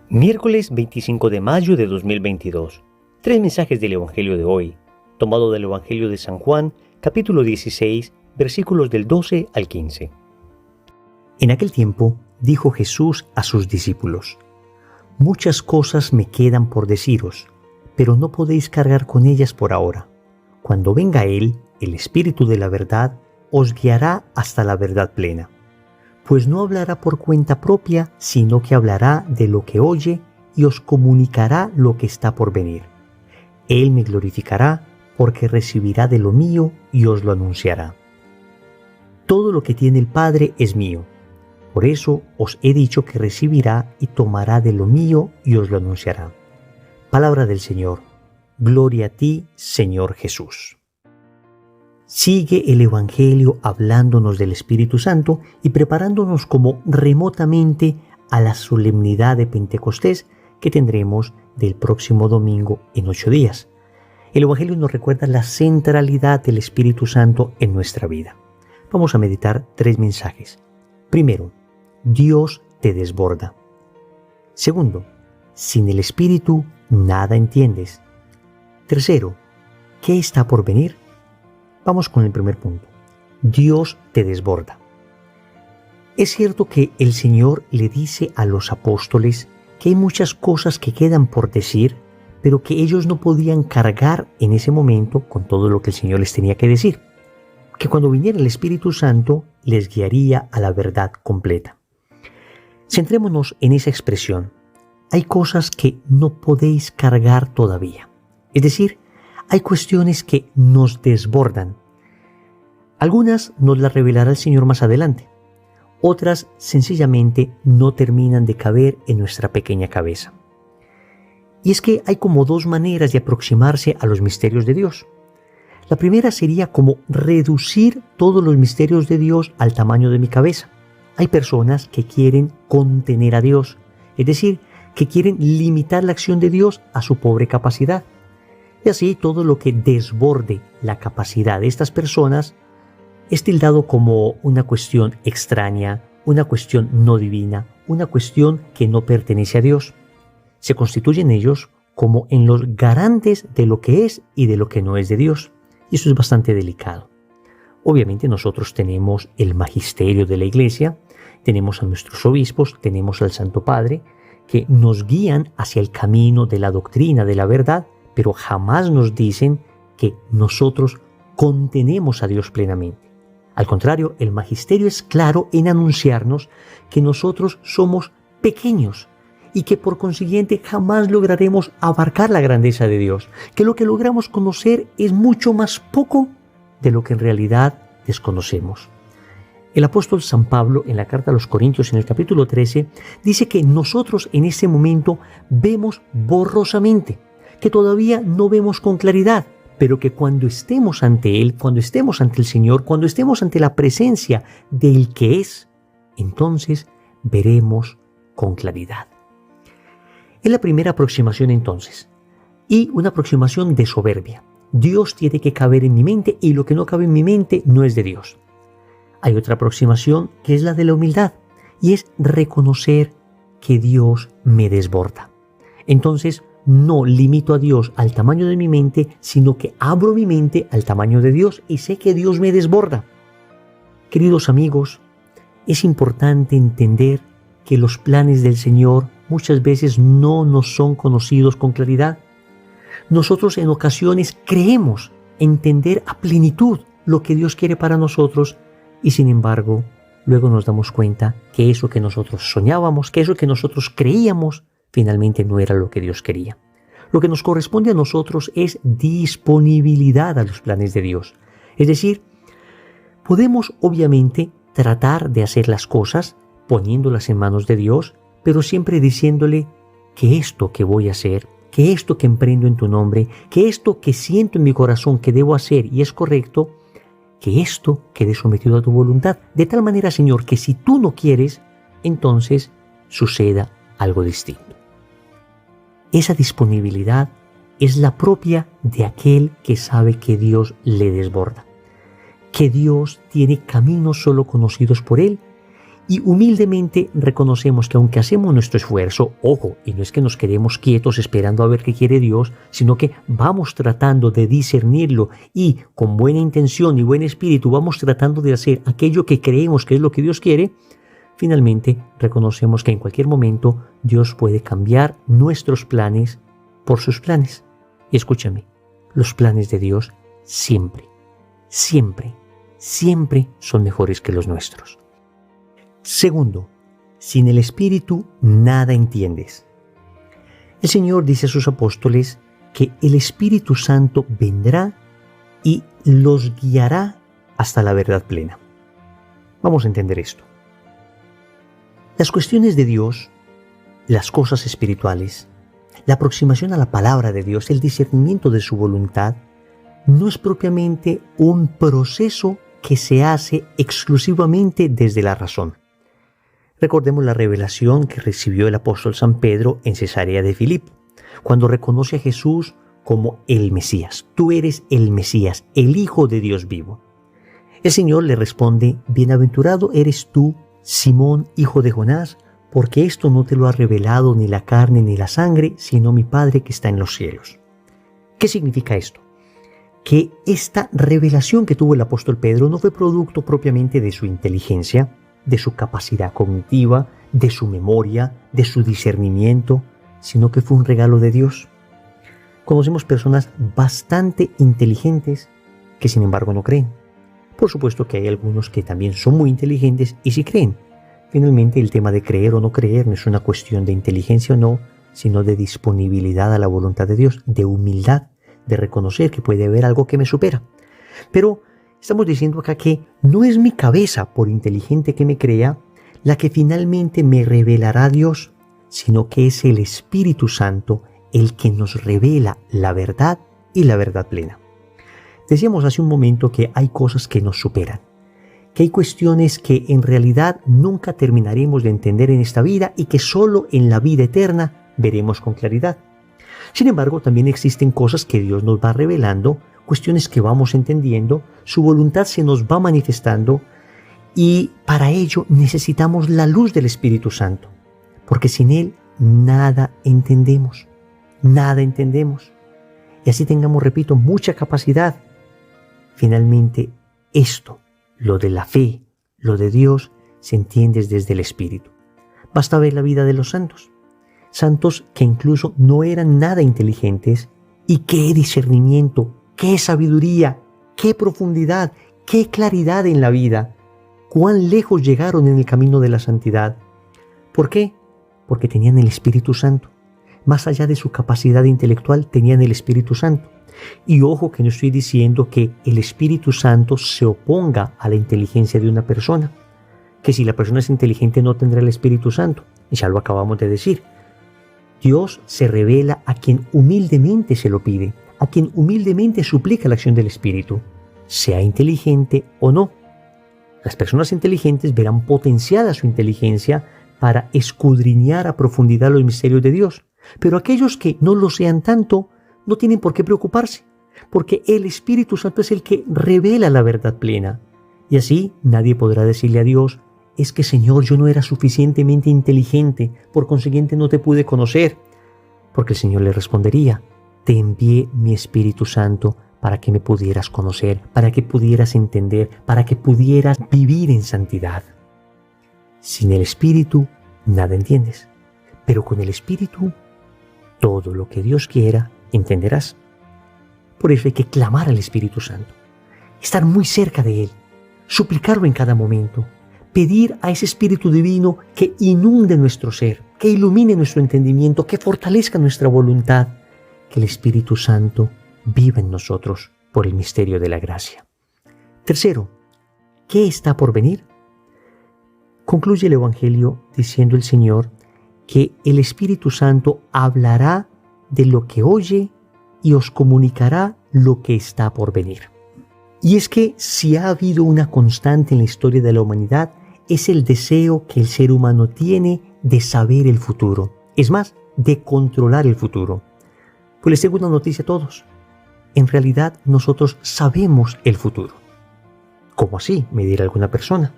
Miércoles 25 de mayo de 2022. Tres mensajes del Evangelio de hoy, tomado del Evangelio de San Juan, capítulo 16, versículos del 12 al 15. En aquel tiempo dijo Jesús a sus discípulos: Muchas cosas me quedan por deciros, pero no podéis cargar con ellas por ahora. Cuando venga Él, el Espíritu de la verdad, os guiará hasta la verdad plena. Pues no hablará por cuenta propia, sino que hablará de lo que oye y os comunicará lo que está por venir. Él me glorificará, porque recibirá de lo mío y os lo anunciará. Todo lo que tiene el Padre es mío. Por eso os he dicho que recibirá y tomará de lo mío y os lo anunciará. Palabra del Señor. Gloria a ti, Señor Jesús. Sigue el Evangelio hablándonos del Espíritu Santo y preparándonos como remotamente a la solemnidad de Pentecostés que tendremos del próximo domingo en 8 días. El Evangelio nos recuerda la centralidad del Espíritu Santo en nuestra vida. Vamos a meditar 3 mensajes. Primero, Dios te desborda. Segundo, sin el Espíritu nada entiendes. Tercero, ¿qué está por venir? Vamos con el primer punto. Dios te desborda. Es cierto que el Señor le dice a los apóstoles que hay muchas cosas que quedan por decir, pero que ellos no podían cargar en ese momento con todo lo que el Señor les tenía que decir. Que cuando viniera el Espíritu Santo les guiaría a la verdad completa. Centrémonos en esa expresión. Hay cosas que no podéis cargar todavía. Es decir, hay cuestiones que nos desbordan. Algunas nos las revelará el Señor más adelante. Otras sencillamente no terminan de caber en nuestra pequeña cabeza. Y es que hay como 2 maneras de aproximarse a los misterios de Dios. La primera sería como reducir todos los misterios de Dios al tamaño de mi cabeza. Hay personas que quieren contener a Dios, es decir, que quieren limitar la acción de Dios a su pobre capacidad. Y así todo lo que desborde la capacidad de estas personas es tildado como una cuestión extraña, una cuestión no divina, una cuestión que no pertenece a Dios. Se constituyen ellos como en los garantes de lo que es y de lo que no es de Dios. Y eso es bastante delicado. Obviamente nosotros tenemos el magisterio de la Iglesia, tenemos a nuestros obispos, tenemos al Santo Padre, que nos guían hacia el camino de la doctrina, de la verdad, pero jamás nos dicen que nosotros contenemos a Dios plenamente. Al contrario, el magisterio es claro en anunciarnos que nosotros somos pequeños y que por consiguiente jamás lograremos abarcar la grandeza de Dios, que lo que logramos conocer es mucho más poco de lo que en realidad desconocemos. El apóstol San Pablo, en la carta a los Corintios, en el capítulo 13, dice que nosotros en este momento vemos borrosamente, que todavía no vemos con claridad, pero que cuando estemos ante Él, cuando estemos ante el Señor, cuando estemos ante la presencia del que es, entonces veremos con claridad. Es la primera aproximación entonces, y una aproximación de soberbia. Dios tiene que caber en mi mente y lo que no cabe en mi mente no es de Dios. Hay otra aproximación que es la de la humildad, y es reconocer que Dios me desborda. Entonces, no limito a Dios al tamaño de mi mente, sino que abro mi mente al tamaño de Dios y sé que Dios me desborda. Queridos amigos, es importante entender que los planes del Señor muchas veces no nos son conocidos con claridad. Nosotros en ocasiones creemos entender a plenitud lo que Dios quiere para nosotros y sin embargo, luego nos damos cuenta que eso que nosotros soñábamos, que eso que nosotros creíamos, finalmente no era lo que Dios quería. Lo que nos corresponde a nosotros es disponibilidad a los planes de Dios. Es decir, podemos obviamente tratar de hacer las cosas poniéndolas en manos de Dios, pero siempre diciéndole que esto que voy a hacer, que esto que emprendo en tu nombre, que esto que siento en mi corazón que debo hacer y es correcto, que esto quede sometido a tu voluntad. De tal manera, Señor, que si tú no quieres, entonces suceda algo distinto. Esa disponibilidad es la propia de aquel que sabe que Dios le desborda, que Dios tiene caminos solo conocidos por Él y humildemente reconocemos que aunque hacemos nuestro esfuerzo, ojo, y no es que nos quedemos quietos esperando a ver qué quiere Dios, sino que vamos tratando de discernirlo y con buena intención y buen espíritu vamos tratando de hacer aquello que creemos que es lo que Dios quiere, finalmente reconocemos que en cualquier momento Dios puede cambiar nuestros planes por sus planes. Y escúchame, los planes de Dios siempre, siempre, siempre son mejores que los nuestros. Segundo, sin el Espíritu nada entiendes. El Señor dice a sus apóstoles que el Espíritu Santo vendrá y los guiará hasta la verdad plena. Vamos a entender esto. Las cuestiones de Dios, las cosas espirituales, la aproximación a la palabra de Dios, el discernimiento de su voluntad, no es propiamente un proceso que se hace exclusivamente desde la razón. Recordemos la revelación que recibió el apóstol San Pedro en Cesarea de Filipo, cuando reconoce a Jesús como el Mesías. Tú eres el Mesías, el Hijo de Dios vivo. El Señor le responde, bienaventurado eres tú, Simón, hijo de Jonás, porque esto no te lo ha revelado ni la carne ni la sangre, sino mi Padre que está en los cielos. ¿Qué significa esto? Que esta revelación que tuvo el apóstol Pedro no fue producto propiamente de su inteligencia, de su capacidad cognitiva, de su memoria, de su discernimiento, sino que fue un regalo de Dios. Conocemos personas bastante inteligentes que sin embargo no creen. Por supuesto que hay algunos que también son muy inteligentes y sí creen. Finalmente el tema de creer o no creer no es una cuestión de inteligencia o no, sino de disponibilidad a la voluntad de Dios, de humildad, de reconocer que puede haber algo que me supera. Pero estamos diciendo acá que no es mi cabeza, por inteligente que me crea, la que finalmente me revelará a Dios, sino que es el Espíritu Santo el que nos revela la verdad y la verdad plena. Decíamos hace un momento que hay cosas que nos superan, que hay cuestiones que en realidad nunca terminaremos de entender en esta vida y que solo en la vida eterna veremos con claridad. Sin embargo, también existen cosas que Dios nos va revelando, cuestiones que vamos entendiendo, su voluntad se nos va manifestando y para ello necesitamos la luz del Espíritu Santo, porque sin Él nada entendemos, nada entendemos. Y así tengamos, repito, mucha capacidad. Finalmente, esto, lo de la fe, lo de Dios, se entiende desde el Espíritu. Basta ver la vida de los santos. Santos que incluso no eran nada inteligentes y qué discernimiento, qué sabiduría, qué profundidad, qué claridad en la vida. Cuán lejos llegaron en el camino de la santidad. ¿Por qué? Porque tenían el Espíritu Santo. Más allá de su capacidad intelectual, tenían el Espíritu Santo. Y ojo que no estoy diciendo que el Espíritu Santo se oponga a la inteligencia de una persona. Que si la persona es inteligente no tendrá el Espíritu Santo. Y ya lo acabamos de decir. Dios se revela a quien humildemente se lo pide, a quien humildemente suplica la acción del Espíritu, sea inteligente o no. Las personas inteligentes verán potenciada su inteligencia para escudriñar a profundidad los misterios de Dios. Pero aquellos que no lo sean tanto, no tienen por qué preocuparse, porque el Espíritu Santo es el que revela la verdad plena. Y así nadie podrá decirle a Dios, es que Señor, yo no era suficientemente inteligente, por consiguiente no te pude conocer. Porque el Señor le respondería, te envié mi Espíritu Santo para que me pudieras conocer, para que pudieras entender, para que pudieras vivir en santidad. Sin el Espíritu, nada entiendes, pero con el Espíritu, todo lo que Dios quiera, entenderás. Por eso hay que clamar al Espíritu Santo, estar muy cerca de Él, suplicarlo en cada momento, pedir a ese Espíritu Divino que inunde nuestro ser, que ilumine nuestro entendimiento, que fortalezca nuestra voluntad, que el Espíritu Santo viva en nosotros por el misterio de la gracia. Tercero, ¿qué está por venir? Concluye el Evangelio diciendo el Señor que el Espíritu Santo hablará de lo que oye y os comunicará lo que está por venir. Y es que si ha habido una constante en la historia de la humanidad, es el deseo que el ser humano tiene de saber el futuro. Es más, de controlar el futuro. Pues les tengo una noticia a todos. En realidad, nosotros sabemos el futuro. ¿Cómo así? Me dirá alguna persona.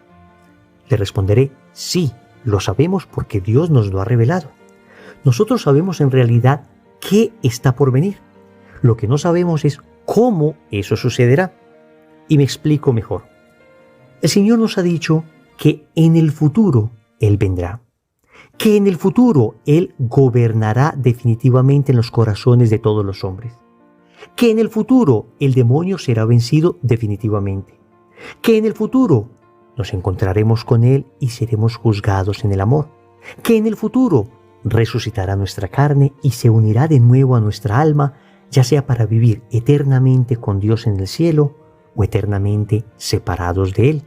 Le responderé, sí, lo sabemos porque Dios nos lo ha revelado. Nosotros sabemos en realidad qué está por venir. Lo que no sabemos es cómo eso sucederá. Y me explico mejor. El Señor nos ha dicho que en el futuro Él vendrá, que en el futuro Él gobernará definitivamente en los corazones de todos los hombres, que en el futuro el demonio será vencido definitivamente, que en el futuro nos encontraremos con Él y seremos juzgados en el amor, que en el futuro resucitará nuestra carne y se unirá de nuevo a nuestra alma, ya sea para vivir eternamente con Dios en el cielo o eternamente separados de Él.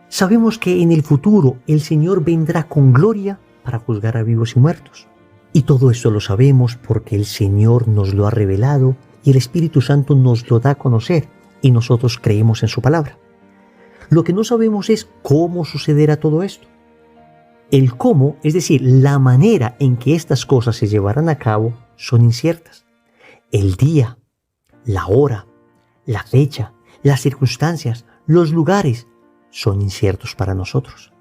Sabemos que en el futuro el Señor vendrá con gloria para juzgar a vivos y muertos. Y todo esto lo sabemos porque el Señor nos lo ha revelado y el Espíritu Santo nos lo da a conocer y nosotros creemos en su palabra. Lo que no sabemos es cómo sucederá todo esto. El cómo, es decir, la manera en que estas cosas se llevarán a cabo, son inciertas. El día, la hora, la fecha, las circunstancias, los lugares, son inciertos para nosotros.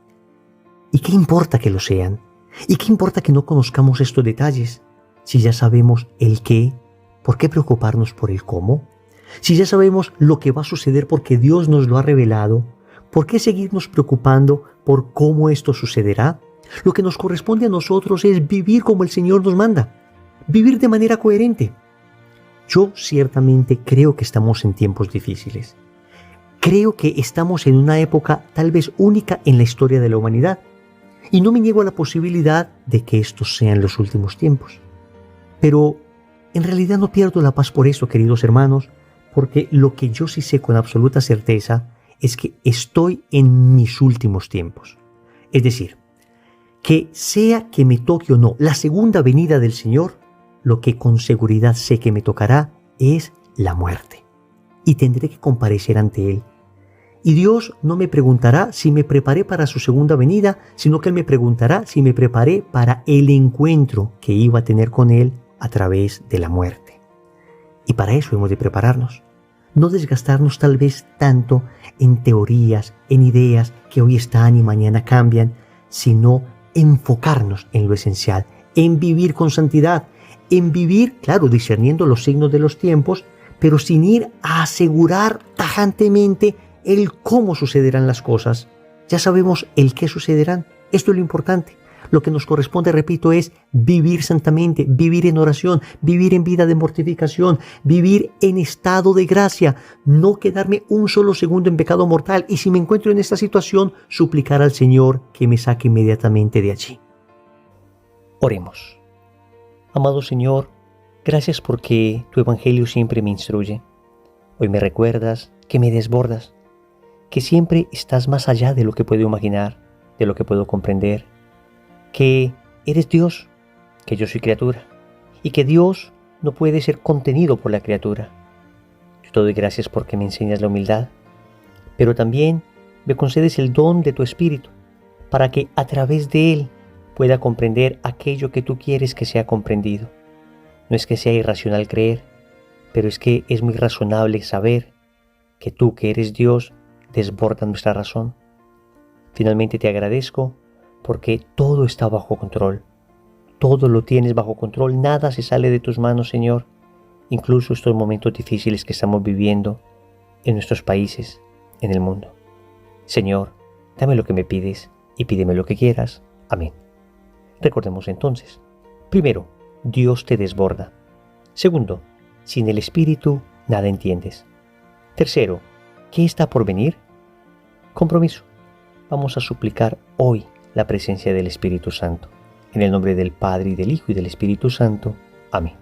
¿Y qué importa que lo sean? ¿Y qué importa que no conozcamos estos detalles? Si ya sabemos el qué, ¿por qué preocuparnos por el cómo? Si ya sabemos lo que va a suceder porque Dios nos lo ha revelado, ¿por qué seguirnos preocupando por cómo esto sucederá? Lo que nos corresponde a nosotros es vivir como el Señor nos manda, vivir de manera coherente. Yo ciertamente creo que estamos en tiempos difíciles. Creo que estamos en una época tal vez única en la historia de la humanidad. Y no me niego a la posibilidad de que estos sean los últimos tiempos. Pero en realidad no pierdo la paz por eso, queridos hermanos, porque lo que yo sí sé con absoluta certeza es que estoy en mis últimos tiempos. Es decir, que sea que me toque o no la segunda venida del Señor, lo que con seguridad sé que me tocará es la muerte. Y tendré que comparecer ante Él. Y Dios no me preguntará si me preparé para su segunda venida, sino que Él me preguntará si me preparé para el encuentro que iba a tener con Él a través de la muerte. Y para eso hemos de prepararnos. No desgastarnos tal vez tanto en teorías, en ideas que hoy están y mañana cambian, sino enfocarnos en lo esencial, en vivir con santidad, en vivir, claro, discerniendo los signos de los tiempos, pero sin ir a asegurar tajantemente el cómo sucederán las cosas. Ya sabemos el qué sucederán. Esto es lo importante. Lo que nos corresponde, repito, es vivir santamente, vivir en oración, vivir en vida de mortificación, vivir en estado de gracia, no quedarme un solo segundo en pecado mortal y si me encuentro en esta situación, suplicar al Señor que me saque inmediatamente de allí. Oremos. Amado Señor, gracias porque tu Evangelio siempre me instruye. Hoy me recuerdas que me desbordas, que siempre estás más allá de lo que puedo imaginar, de lo que puedo comprender, que eres Dios, que yo soy criatura, y que Dios no puede ser contenido por la criatura. Yo te doy gracias porque me enseñas la humildad, pero también me concedes el don de tu Espíritu, para que a través de Él pueda comprender aquello que tú quieres que sea comprendido. No es que sea irracional creer, pero es que es muy razonable saber que tú, que eres Dios, desbordas nuestra razón. Finalmente te agradezco porque todo está bajo control. Todo lo tienes bajo control, nada se sale de tus manos, Señor. Incluso estos momentos difíciles que estamos viviendo en nuestros países, en el mundo. Señor, dame lo que me pides y pídeme lo que quieras. Amén. Recordemos entonces. Primero, Dios te desborda. Segundo, sin el Espíritu nada entiendes. Tercero, ¿qué está por venir? Compromiso. Vamos a suplicar hoy la presencia del Espíritu Santo. En el nombre del Padre, y del Hijo, y del Espíritu Santo. Amén.